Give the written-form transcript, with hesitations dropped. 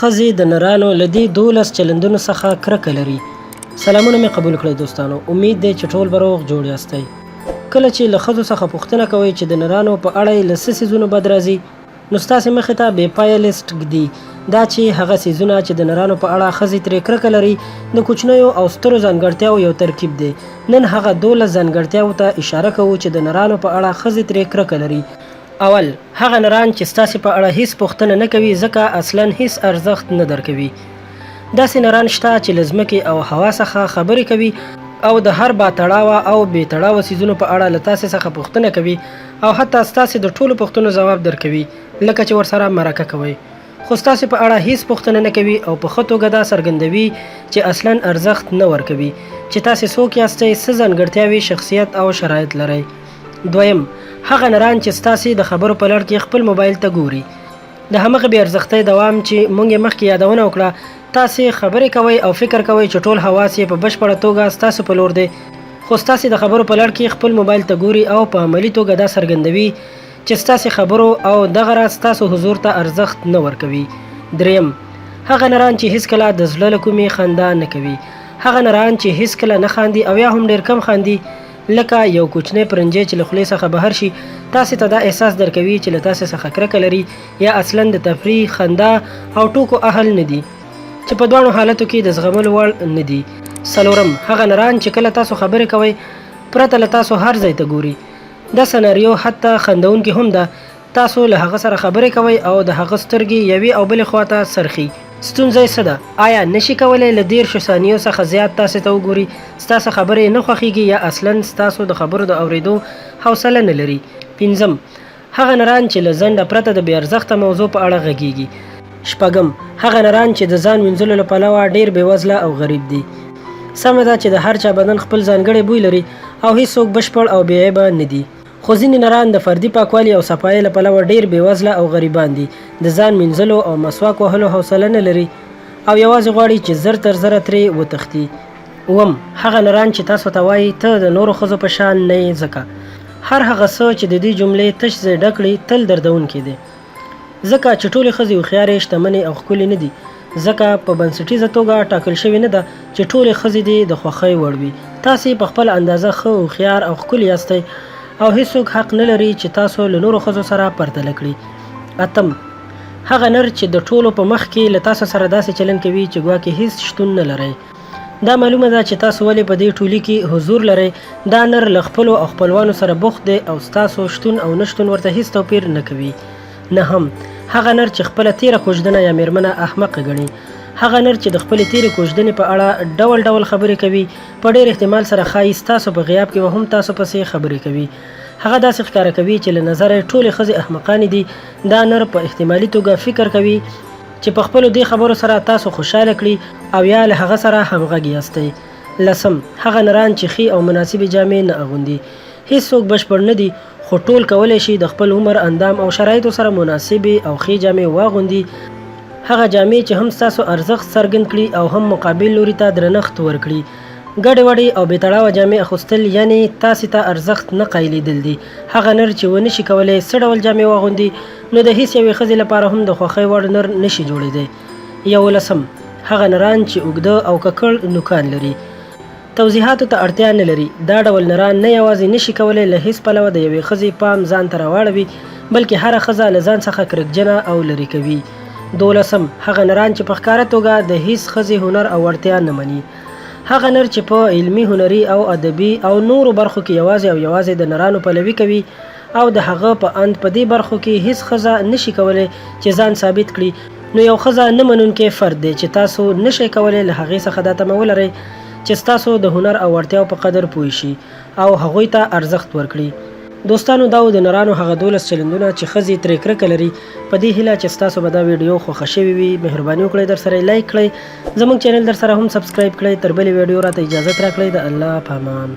ښځې د نرانو له دې 12 چلندونو څخه کرکه لري. سلامونه مې قبول کړئ دوستانو، امید دی چې ټول به روغ جوړ یاستئ. کله چې له ښځو څخه پوښتنه کوئ چې د نرانو په اړه یې له څه څیزونو بد راځي، نو ستاسې مخې ته بې پایه لیسټ ږدي. دا چې هغه څیزونه چې د نرانو په اړه ښځې ترې کرکه لري د کوچنیو او سترو ځانګړتیاو یو ترکیب دی. نن هغه 12 ځانګړتیاو ته اشاره کوو چې د نرانو په اړه ښځې ترې کرکه لري. اول، هغه نران چې ستاسې په اړه هیڅ پوښتنه نه کوي ځکه اصلا هیڅ ارزښت نه درکوي. داسې نران شته چې له ځمکې او هوا څخه خبرې کوي او د هر با تړاوه او بې تړاوه څیزونو په اړه له تاسې څخه پوښتنه کوي او حتی ستاسې د ټولو پوښتنو ځواب درکوي لکه چې ورسره مرکه کوئ، خو ستاسې په اړه هیڅ پوښتنه نه کوي او په ښه توګه دا څرګندوي چې اصلا ارزښت نه ورکوي چې تاسې څوک یاستئ، څه ځانګړتیاوې، شخصیت او شرایط لرئ. دویم، هغه نران چې ستاسې د خبرو په لړ کې خپل موبایل ته ګوري. د همغه بې ارزښتۍ دوام چې موږ یې مخکې یادونه وکړه، تاسې خبرې کوئ او فکر کوئ چې ټول حواس یې په بشپړه توګه ستاسو په لور دی، خو ستاسې د خبرو په لړ کې خپل موبایل ته ګوري او په عملي توګه دا څرګندوي چې ستاسې خبرو او دغه راز ستاسو حضور ته ارزښت نه ورکوي. دریم، هغه نران چې هیڅکله د زړه له کومې خندا نه کوي. هغه نران چې هیڅکله نه خاندي او یا هم ډېر کم خاندي، لکه یو کوچنی پرنجی چې له خولې څخه بهر شي، تاسې ته دا احساس درکوي چې له تاسې څخه کرکه لري یا اصلا د تفریح، خندا او ټوکو اهل نه دي، چې په دواړو حالتو کې د زغملو وړ نه دي. څلورم، هغه نران چې کله تاسو خبرې کوئ پرته له تاسو هر ځای ته ګوري. دا سناریو حتی خندونکې هم ده. تاسو له هغه سره خبرې کوئ او د هغه سترګې یوې او بلې خواته څرخي. ستونزه یې څه ده؟ آیا نشي کولی له 13 ثانیو څخه زیات تاسې ته وګوري؟ ستاسو خبرې نه خوښیږي یا اصلا ستاسو د خبرو د اورېدو حوصله نه لري؟ پنځم، هغه نران چې له ځنډه پرته د بې ارزښته موضوع په اړه غږیږي. شپږم، هغه نران چې د ځان وینځلو له پلوه ډېر بېوزله او غریب دي. سمه ده چې د هر چا بدن خپل ځانګړی بوی لري او هیڅوک بشپړ او بې عیبه نه دي، خو ځینې نران د فردي پاکوالي او صفایۍ له پلوه ډېر بېوزله او غریبان دي، د ځان مینځلو او مسواک وهلو حوصله نه لري او یوازې غواړي چې زر تر زره ترې وتښتي. اووم، هغه نران چې تاسو ته وایي ته د نورو ښځو په شان نه یې، ځکه هر هغه څه چې د دې جملې تش ځای ډک کړي تل دردونکي دي، ځکه چې ټولې ښځې هوښیارې، شتمنې او ښکلې نه دي، ځکه په بنسټیزه توګه ټاکل شوې نه ده چې ټولې ښځې دې د خوښۍ وړ وي. تاسې په خپل اندازه ښه، هوښیار او ښکلي یاستئ او هیڅوک حق نه لري چې تاسو له نورو ښځو سره پرتله کړي. اتم، هغه نر چې د ټولو په مخ کې له تاسو سره داسې چلند کوي چې ګواکې هیڅ شتون نه لرئ. دا معلومه ده چې تاسو ولې په دې ټولي کې حضور لرئ. دا نر له خپلو او خپلوانو سره بوخت دی او ستاسو شتون او نشتون ورته هیڅ توپیر نه کوي. نهم، هغه نر چې خپله تیره کوژدنه یا میرمنه احمقه ګڼي. هغه نر چې د خپلې تیرې کوژدنې په اړه ډول ډول خبرې کوي، په ډېر احتمال سره ښایي ستاسو په غیاب کې هم تاسو پسې خبرې کوي. هغه داسې ښکاره کوي چې له نظره یې ټولې ښځې احمقانې دي. دا نر په احتمالي توګه فکر کوي چې په خپلو دې خبرو سره تاسو خوشحاله کړي او یا له هغه سره همغږي یاستئ. لسم، هغه نران چې ښې او مناسبې جامې نه اغوندي. هیڅوک بشپړ نه دي، خو ټول کولی شي د خپل عمر، اندام او شرایطو سره مناسبې او ښې جامې واغوندي. هغه جامې چې هم ستاسو ارزښت څرګند کړي او هم مقابل لوري ته درنښت ورکړي. ګډې وډې او بې تړاوه جامې اخیستل یعنې تاسې ته ارزښت نه قایلېدل دي. هغه نر چې ونه شي کولی څه ډول جامې واغوندي، نو د هیڅ یوې ښځې لپاره هم د خوښۍ وړ نر نشي جوړېدی. یولسم، هغه نران چې اوږده او ککړ نوکان لري. توضیحاتو ته اړتیا نه لري. دا ډول نران نه یوازې نشي کولی له هیڅ پلوه د یوې ښځې پام ځان ته راواړوي، بلکې هره ښځه له ځان څخه کرکجنه او لرې کوي. دولسم، هغه نران چې په ښکاره توګه د هیڅ ښځې هنر او وړتیا نه مني. هغه نر چې په علمي، هنري او ادبي او نورو برخو کې یوازې او یوازې د نرانو پلوي کوي او د هغه په اند په دې برخو کې هیڅ ښځه نشي کولی چې ځان ثابت کړي، نو یو ښځه نه منونکی فرد دی چې تاسو نشئ کولی له هغې څخه دا تمه ولرئ چې ستاسو د هنر او وړتیاو په قدر پوه شي او هغوی ته ارزښت ورکړي. دوستانو، دا د نرانو هغه 12 چلندونه چې ښځې ترې کرکه لري. په دې هیله چې ستاسو به دا ویډیو خوښه شوې وي. مهرباني وکړئ درسره لایک کړئ، زموږ چینل درسره هم سبسکرایب کړئ. تر بلې ویډیو راته اجازت راکړئ. د الله په امان.